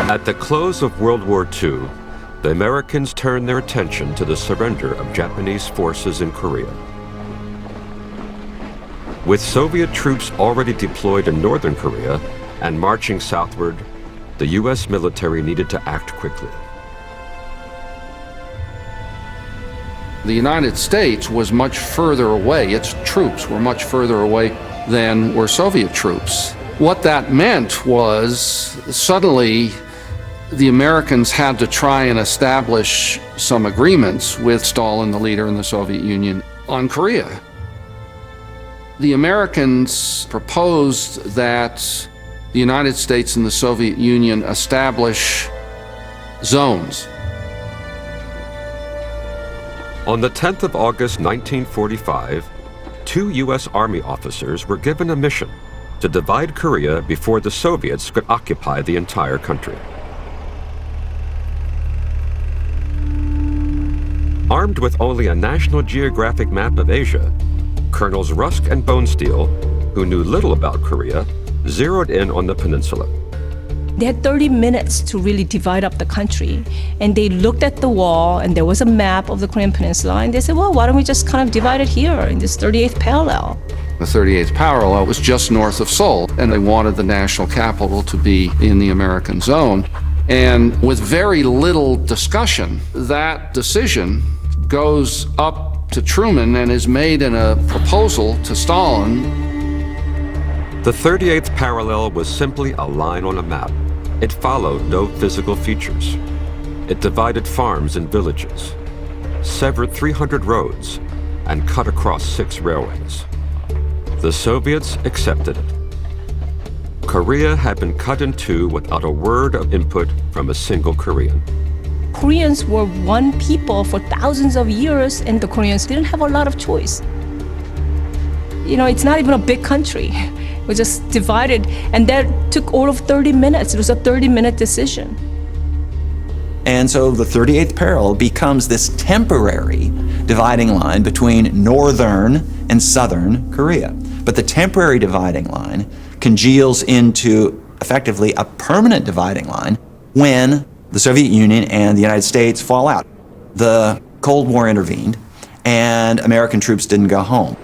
At the close of World War II, the Americans turned their attention to the surrender of Japanese forces in Korea. With Soviet troops already deployed in northern Korea and marching southward, the U.S. military needed to act quickly. The United States was much further away. Its troops were much further away than were Soviet troops. What that meant was suddenly the Americans had to try and establish some agreements with Stalin, the leader in the Soviet Union, on Korea. The Americans proposed that the United States and the Soviet Union establish zones. On the 10th of August 1945, 2 U.S. Army officers were given a mission to divide Korea before the Soviets could occupy the entire country. Armed with only a National Geographic map of Asia, Colonels Rusk and Bonesteel, who knew little about Korea, zeroed in on the peninsula. They had 30 minutes to really divide up the country. And they looked at the wall, and there was a map of the Korean peninsula, and they said, well, why don't we just kind of divide it here in this 38th parallel? The 38th parallel was just north of Seoul, and they wanted the national capital to be in the American zone. And with very little discussion, that decision goes up to Truman and is made in a proposal to Stalin. The 38th parallel was simply a line on a map. It followed no physical features. It divided farms and villages, severed 300 roads, and cut across 6 railways. The Soviets accepted it. Korea had been cut in two without a word of input from a single Korean. Koreans were one people for thousands of years, and the Koreans didn't have a lot of choice. You know, it's not even a big country. It was just divided, and that took all of 30 minutes. It was a 30-minute decision. And so the 38th parallel becomes this temporary dividing line between northern and southern Korea. But the temporary dividing line congeals into effectively a permanent dividing line when the Soviet Union and the United States fall out. The Cold War intervened, and American troops didn't go home.